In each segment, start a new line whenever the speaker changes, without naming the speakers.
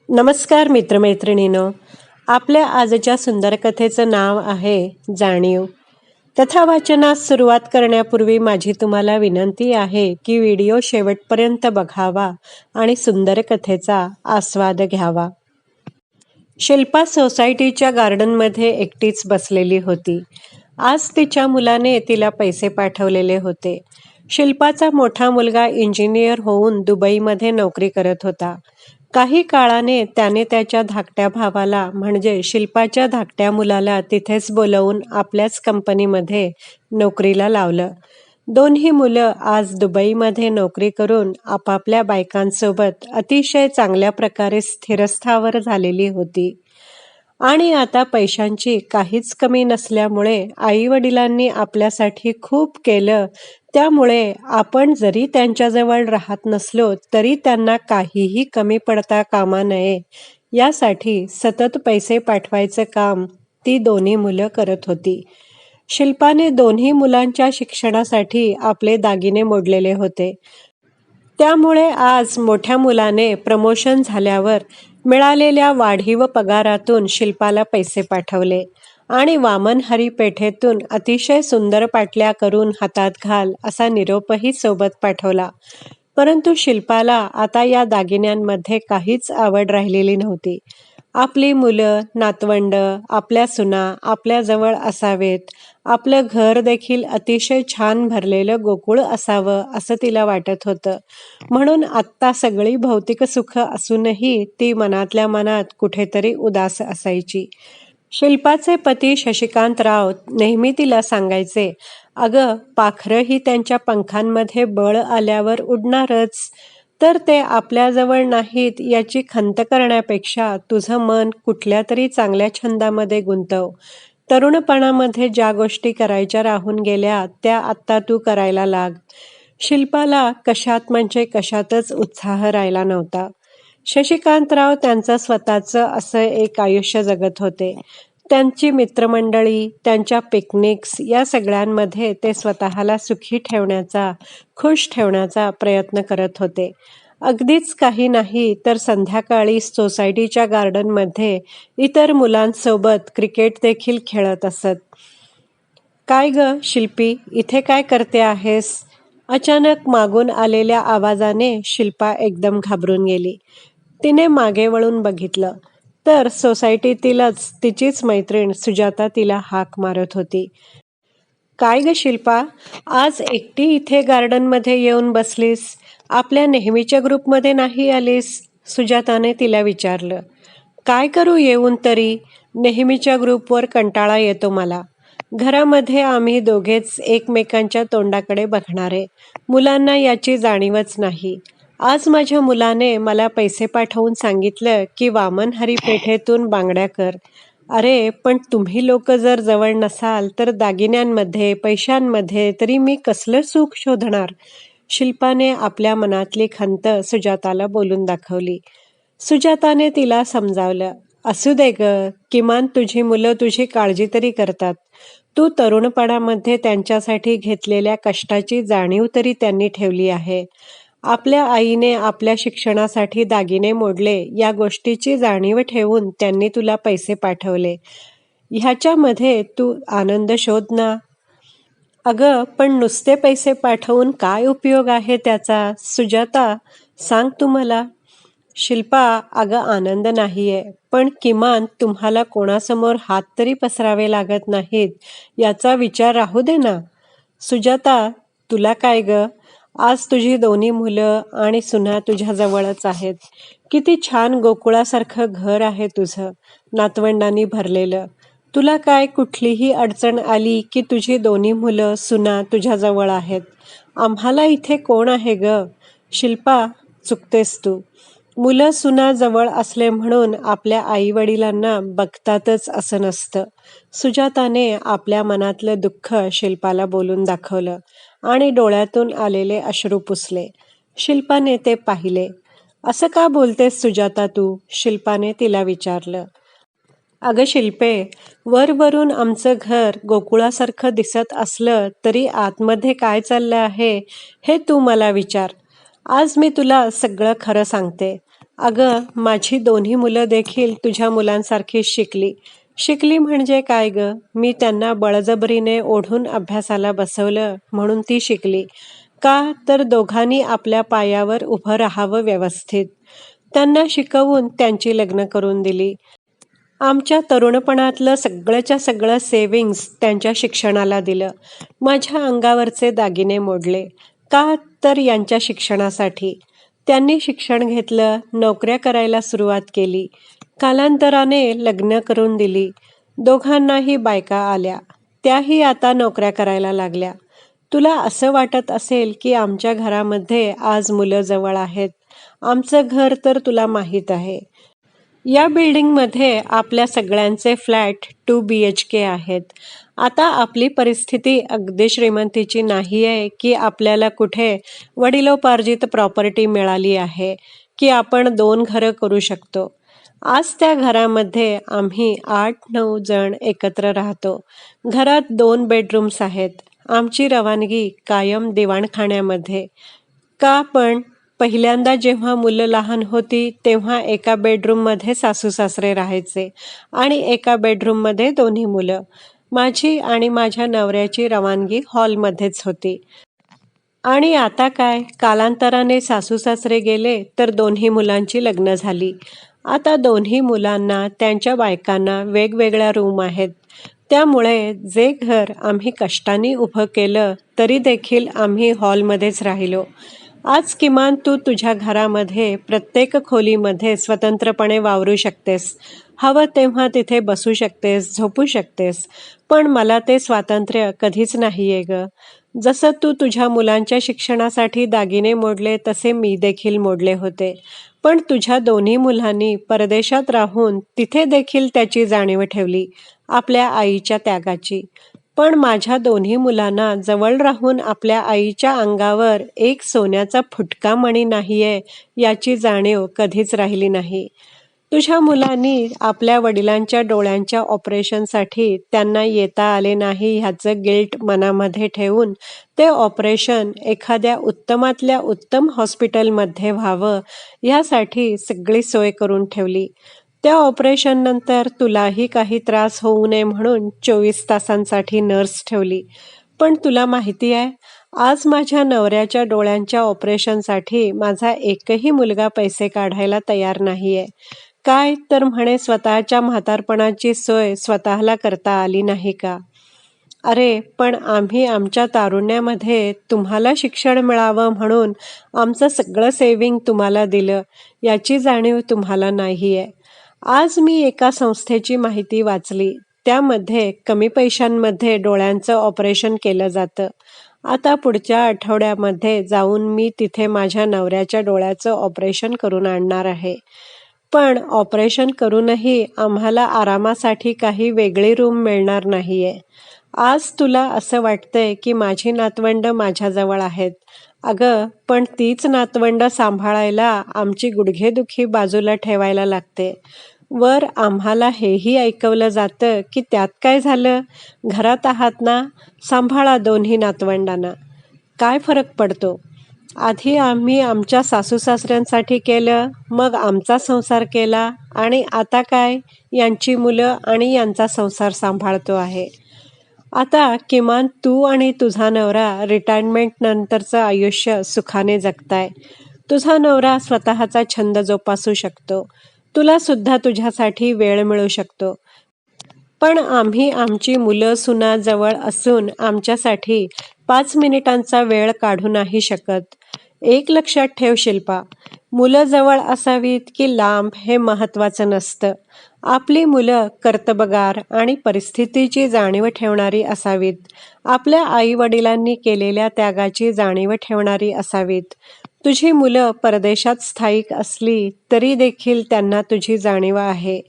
नमस्कार मित्रमैत्रिणींनो. आपल्या आजच्या सुंदर कथेचं नाव आहे जाणीव. कथा वाचनास सुरुवात करण्यापूर्वी माझी तुम्हाला विनंती आहे की व्हिडिओ शेवटपर्यंत बघावा आणि सुंदर कथेचा आस्वाद घ्यावा. शिल्पा सोसायटीच्या गार्डनमध्ये एकटीच बसलेली होती. आज तिच्या मुलाने तिला पैसे पाठवलेले होते. शिल्पाचा मोठा मुलगा इंजिनियर होऊन दुबईमध्ये नोकरी करत होता. काही काळाने त्याने त्याच्या धाकट्या भावाला म्हणजे शिल्पाच्या धाकट्या मुलाला तिथेच बोलवून आपल्याच कंपनीमध्ये नोकरीला लावलं. दोन्ही मुलं आज दुबईमध्ये नोकरी करून आपापल्या बायकांसोबत अतिशय चांगल्या प्रकारे स्थिरस्थावर झालेली होती. आणि आता पैशांची काहीच कमी नसल्यामुळे आई वडिलांनी आपल्यासाठी खूप केलं. त्यामुळे आपण जरी त्यांच्याजवळ राहत नसलो तरी त्यांना काहीही कमी पडता कामा नये यासाठी सतत पैसे पाठवायचं काम ती दोन्ही मुलं करत होती. शिल्पाने दोन्ही मुलांच्या शिक्षणासाठी आपले दागिने मोडलेले होते. त्यामुळे आज मोठ्या मुलाने प्रमोशन झाल्यावर मिळालेल्या वाढीव पगारातून शिल्पाला पैसे पाठवले आणि वामन हरी पेठेतून अतिशय सुंदर पाटल्या करून हातात घाल असा निरोपही सोबत पाठवला. परंतु शिल्पाला आता या दागिन्यांमध्ये काहीच आवड राहिलेली नव्हती. आपली मुलं नातवंड आपल्या सुना आपल्याजवळ असावेत, आपलं घर देखील अतिशय छान भरलेलं गोकुळ असावं असं तिला वाटत होतं. म्हणून आत्ता सगळी भौतिक सुख असूनही ती मनातल्या मनात कुठेतरी उदास असायची. शिल्पाचे पती शशिकांतराव नेहमी तिला सांगायचे, अगं पाखरं ही त्यांच्या पंखांमध्ये बळ आल्यावर उडणारच, तर ते आपल्याजवळ नाहीत याची खंत करण्यापेक्षा तुझं मन कुठल्या तरी चांगल्या छंदामध्ये गुंतव. तरुणपणामध्ये ज्या गोष्टी करायच्या राहून गेल्या त्या आत्ता तू करायला लाग. शिल्पाला कशात म्हणजे कशातच उत्साह राहिला नव्हता. शशिकांतराव त्यांचं स्वतःचं असं एक आयुष्य जगत होते. त्यांची मित्रमंडळी त्यांच्या पिकनिक्स या सगळ्यांमध्ये ते स्वतःला सुखी ठेवण्याचा खुश ठेवण्याचा प्रयत्न करत होते. अगदीच काही नाही तर संध्याकाळी सोसायटीच्या गार्डनमध्ये इतर मुलांसोबत क्रिकेट देखील खेळत असत. काय ग शिल्पी, इथे काय करते आहेस? अचानक मागून आलेल्या आवाजाने शिल्पा एकदम घाबरून गेली. तिने मागे वळून बघितलं तर सोसायटीतीलच तिचीच मैत्रीण सुजाता तिला हाक मारत होती. काय ग शिल्पा, आज एकटी इथे गार्डनमध्ये येऊन बसलीस? आपल्या नेहमीच्या ग्रुपमध्ये नाही आलीस? सुजाताने तिला विचारलं. काय करू येऊन तरी? नेहमीच्या ग्रुपवर कंटाळा येतो मला. घरामध्ये आम्ही दोघेच एकमेकांच्या तोंडाकडे बघणारे. मुलांना याची जाणीवच नाही. आज माझ्या मुलाने मला पैसे पाठवून सांगितलं की वामन हरी पेठेतून बांगड्या कर. अरे पण तुम्ही लोक जर जवळ नसाल तर दागिन्यांमध्ये पैशांमध्ये तरी मी कसलं सुख शोधणार? शिल्पाने आपल्या मनातली खंत सुजाताला बोलून दाखवली. सुजाताने तिला समजावलं. असू दे ग, किमान तुझी मुलं तुझी काळजी तरी करतात. तू तरुणपणामध्ये त्यांच्यासाठी घेतलेल्या कष्टाची जाणीव तरी त्यांनी ठेवली आहे. आपल्या आईने आपल्या शिक्षणासाठी दागिने मोडले या गोष्टीची जाणीव ठेवून त्यांनी तुला पैसे पाठवले. ह्याच्यामध्ये तू आनंद शोध ना. अगं पण नुसते पैसे पाठवून काय उपयोग आहे त्याचा? सुजाता सांग तू मला. शिल्पा, अगं आनंद नाहीये, पण किमान तुम्हाला कोणासमोर हात तरी पसरावे लागत नाहीत याचा विचार राहू दे ना. सुजाता, तुला काय ग? आज तुझी दोन्ही मुलं आणि सुना तुझ्या जवळच आहेत. किती छान गोकुळासारखं घर आहे तुझं, नातवंडांनी भरलेलं. तुला काय कुठलीही अडचण आली की तुझी दोन्ही मुलं सुना तुझ्या जवळ आहेत. आम्हाला इथे कोण आहे ग? शिल्पा, चुकतेस तू. मुलं सुना जवळ असले म्हणून आपल्या आई वडिलांना बघतातच असं नसतं. सुजाताने आपल्या मनातलं दुःख शिल्पाला बोलून दाखवलं आणि डोळ्यातून आलेले अश्रू पुसले. शिल्पाने ते पाहिले. असं का बोलतेस सुजाता तू? शिल्पाने तिला विचारलं. अगं शिल्पे, वरवरून आमचं घर गोकुळासारखं दिसत असलं तरी आतमध्ये काय चाललं आहे हे तू मला विचार. आज मी तुला सगळं खरं सांगते. अगं, माझी दोन्ही मुलं देखील तुझ्या मुलांसारखीच शिकली म्हणजे काय ग? मी त्यांना बळजबरीने ओढून अभ्यासाला बसवलं म्हणून ती शिकली. का तर दोघांनी आपल्या पायावर उभं राहावं व्यवस्थित. त्यांना शिकवून त्यांची लग्न करून दिली. आमच्या तरुणपणातलं सगळंच्या सगळं सेव्हिंग्ज त्यांच्या शिक्षणाला दिलं. माझ्या अंगावरचे दागिने मोडले. का तर यांच्या शिक्षणासाठी. त्यांनी शिक्षण घेतलं, नोकऱ्या करायला सुरुवात केली. कालांतराने लग्न करून दिली. दोघांनाही बायका आल्या. त्याही आता नोकऱ्या करायला लागल्या. तुला असं वाटत असेल की आमच्या घरामध्ये आज मुलं जवळ आहेत. आमचं घर तर तुला माहीत आहे. या बिल्डिंगमध्ये आपल्या सगळ्यांचे फ्लॅट 2 BHK आहेत. आता आपली परिस्थिती अगदी श्रीमंतीची नाही आहे की आपल्याला कुठे वडिलोपार्जित प्रॉपर्टी मिळाली आहे की आपण 2 घरं करू शकतो. आज त्या घरामध्ये आम्ही 8-9 जण एकत्र राहतो. घरात 2 बेडरूम्स आहेत. आमची रवानगी कायम दिवाणखान्यामध्ये. का पण पहिल्यांदा जेव्हा मुलं लहान होती तेव्हा एका बेडरूममध्ये सासू सासरे राहायचे आणि एका बेडरूममध्ये दोन्ही मुलं. माझी आणि माझ्या नवऱ्याची रवानगी हॉलमध्येच होती. आणि आता काय, कालांतराने सासू सासरे गेले तर दोन्ही मुलांची लग्न झाली. आता दोन्ही मुलांना त्यांच्या बायकांना वेगवेगळ्या रूम आहेत. त्यामुळे जे घर आम्ही कष्टाने उभं केलं तरी देखील आम्ही हॉलमध्येच राहिलो. आज किमान तू तुझ्या घरामध्ये प्रत्येक खोलीमध्ये स्वतंत्रपणे वावरू शकतेस. हवं तेव्हा तिथे बसू शकतेस, झोपू शकतेस. पण मला ते स्वातंत्र्य कधीच नाहीये ग. जसं तू तुझ्या मुलांच्या शिक्षणासाठी दागिने मोडले तसे मी देखील मोडले होते. पण तुझ्या दोन्ही मुलांनी परदेशात राहून तिथे देखील त्याची जाणीव ठेवली, आपल्या आईच्या त्यागाची. पण माझ्या दोन्ही मुलांना जवळ राहून आपल्या आईच्या अंगावर एक सोन्याचा फुटका मणी नाहीये याची जाणीव कधीच राहिली नाही. तुझ्या मुलांनी आपल्या वडिलांच्या डोळ्यांच्या ऑपरेशनसाठी त्यांना येता आले नाही ह्याचं गिल्ट मनामध्ये ठेवून ते ऑपरेशन एखाद्या उत्तमातल्या उत्तम हॉस्पिटलमध्ये व्हावं ह्यासाठी सगळी सोय करून ठेवली. त्या ऑपरेशननंतर तुलाही काही त्रास होऊ नये म्हणून 24 तासांसाठी नर्स ठेवली. पण तुला माहिती आहे, आज माझ्या नवऱ्याच्या डोळ्यांच्या ऑपरेशनसाठी माझा एकही मुलगा पैसे काढायला तयार नाहीये. काय तर म्हणे स्वतःच्या म्हातारपणाची सोय स्वतःला करता आली नाही का? अरे, पण आम्ही आमच्या तारुण्यामध्ये तुम्हाला शिक्षण मिळावं म्हणून आमचं सगळं सेव्हिंग तुम्हाला दिलं, याची जाणीव तुम्हाला नाहीये. आज मी एका संस्थेची माहिती वाचली. त्यामध्ये कमी पैशांमध्ये डोळ्यांचं ऑपरेशन केलं जातं. आता पुढच्या आठवड्यामध्ये जाऊन मी तिथे माझ्या नवऱ्याच्या डोळ्याचं ऑपरेशन करून आणणार आहे. पण ऑपरेशन करूनही आम्हाला आरामासाठी काही वेगळी रूम मिळणार नाहीये. आज तुला असं वाटतंय की माझी नातवंड माझ्याजवळ आहेत. अगं, पण तीच नातवंड सांभाळायला आमची गुडघेदुखी बाजूला ठेवायला लागते. वर आम्हाला हेही ऐकवलं जातं की त्यात काय झालं, घरात आहात ना, सांभाळा दोन्ही नातवंडांना. काय फरक पडतो? आधी आम्ही आमच्या सासू सासऱ्यांसाठी केलं, मग आमचा संसार केला आणि आता काय, यांची मुलं आणि यांचा संसार सांभाळतो आहे. आता किमान तू आणि तुझा नवरा रिटायरमेंट नंतरचं आयुष्य सुखाने जगताय. तुझा नवरा स्वतःचा छंद जोपासू शकतो. तुला सुद्धा तुझ्यासाठी वेळ मिळू शकतो. पण आम्ही आमची मुलं सुना जवळ असून आमच्यासाठी 5 मिनिटांचा वेळ काढू नाही शकत. एक लक्षात ठेव शिल्पा, मुलं जवळ असावीत की लांब हे महत्त्वाचं नसतं. आपली मुलं कर्तबगार आणि परिस्थितीची जाणीव ठेवणारी असावीत. आपल्या आई-वडिलांनी केलेल्या त्यागाची जाणीव ठेवणारी असावीत. तुझी मुलं परदेशात स्थायिक असली तरी देखील त्यांना तुझी जाणीव आहे.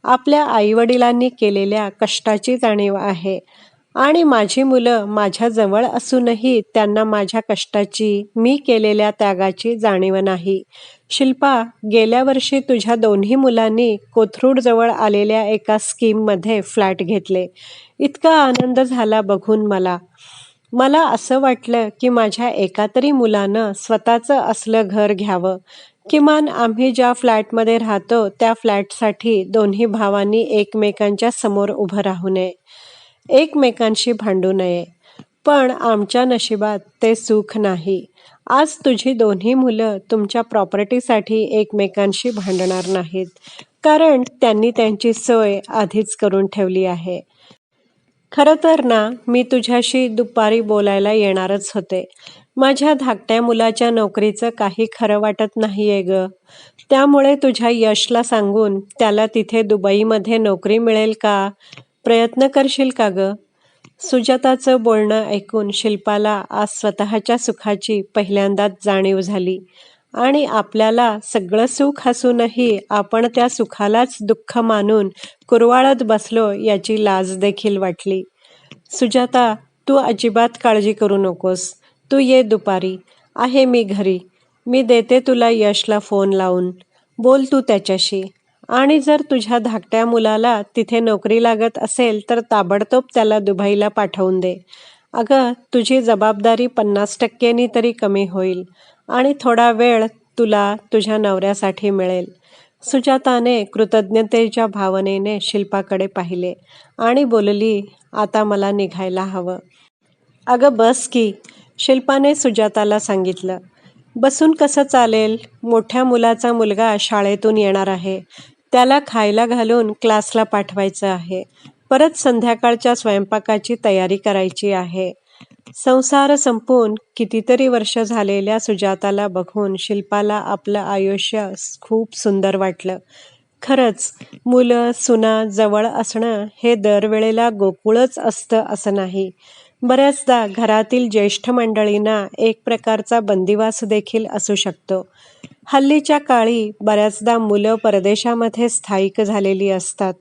आपल्या आई-वडिलांनी केलेल्या कष्टाची जाणीव आहे. आणि माझी मुलं माझ्या जवळ असूनही त्यांना माझ्या कष्टाची, मी केलेल्या त्यागाची जाणीव नाही. शिल्पा, गेल्या वर्षी तुझ्या दोन्ही मुलांनी कोथरूडजवळ आलेल्या एका स्कीममध्ये फ्लॅट घेतले. इतका आनंद झाला बघून मला. मला असं वाटलं की माझ्या एका तरी मुलानं स्वतःचं असलं घर घ्यावं. किमान आम्ही ज्या फ्लॅटमध्ये राहतो त्या फ्लॅटसाठी दोन्ही भावांनी एकमेकांच्या समोर उभं राहू नये, एकमेकांशी भांडू नये. पण आमच्या नशिबात ते सुख नाही. आज तुझी दोन्ही मुलं तुमच्या प्रॉपर्टीसाठी एकमेकांशी भांडणार नाहीत, कारण त्यांनी त्यांची सोय आधीच करून ठेवली आहे. खरं तर ना, मी तुझ्याशी दुपारी बोलायला येणारच होते. माझ्या धाकट्या मुलाच्या नोकरीचं काही खरं वाटत नाहीये ग. त्यामुळे तुझ्या यशला सांगून त्याला तिथे दुबईमध्ये नोकरी मिळेल का, प्रयत्न करशील का ग? सुजाताचं बोलणं ऐकून शिल्पाला आज स्वतःच्या सुखाची पहिल्यांदाच जाणीव झाली आणि आपल्याला सगळं सुख असूनही आपण त्या सुखालाच दुःख मानून कुरवाळत बसलो याची लाज देखील वाटली. सुजाता, तू अजिबात काळजी करू नकोस. तू ये दुपारी. आहे मी घरी. मी देते तुला यशला फोन लावून. बोल तू त्याच्याशी. आणि जर तुझ्या धाकट्या मुलाला तिथे नोकरी लागत असेल तर ताबडतोब त्याला दुबईला पाठवून दे. अगं, तुझी जबाबदारी 50% तरी कमी होईल आणि थोडा वेळ तुला तुझ्या नवऱ्यासाठी मिळेल. सुजाताने कृतज्ञतेच्या भावनेने शिल्पाकडे पाहिले आणि बोलली, आता मला निघायला हवं. अगं बस की, शिल्पाने सुजाताला सांगितलं. बसून कसं चालेल? मोठ्या मुलाचा मुलगा शाळेतून येणार आहे. त्याला खायला घालून क्लासला पाठवायचं आहे. परत संध्याकाळच्या स्वयंपाकाची तयारी करायची आहे. संसार संपून कितीतरी वर्ष झालेल्या सुजाताला बघून शिल्पाला आपलं आयुष्य खूप सुंदर वाटलं. खरंच, मुलं सुना जवळ असणं हे दरवेळेला गोकुळच असतं असं नाही. बऱ्याचदा घरातील ज्येष्ठ मंडळींना एक प्रकारचा बंदिवास देखील असू शकतो. हल्लीच्या काळी बऱ्याचदा मुलं परदेशामध्ये स्थायिक झालेली असतात.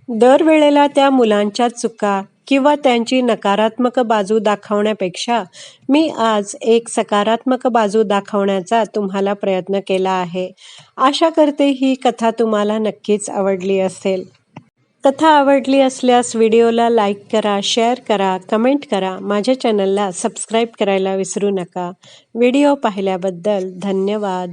दरवेळेला त्या मुलांच्या चुका किंवा त्यांची नकारात्मक बाजू दाखवण्यापेक्षा मी आज एक सकारात्मक बाजू दाखवण्याचा तुम्हाला प्रयत्न केला आहे. आशा करते ही कथा तुम्हाला नक्कीच आवडली असेल. कथा आवडली असल्यास व्हिडिओला लाईक करा, शेअर करा, कमेंट करा. माझ्या चॅनलला सबस्क्राईब करायला विसरू नका. व्हिडिओ पाहिल्याबद्दल धन्यवाद.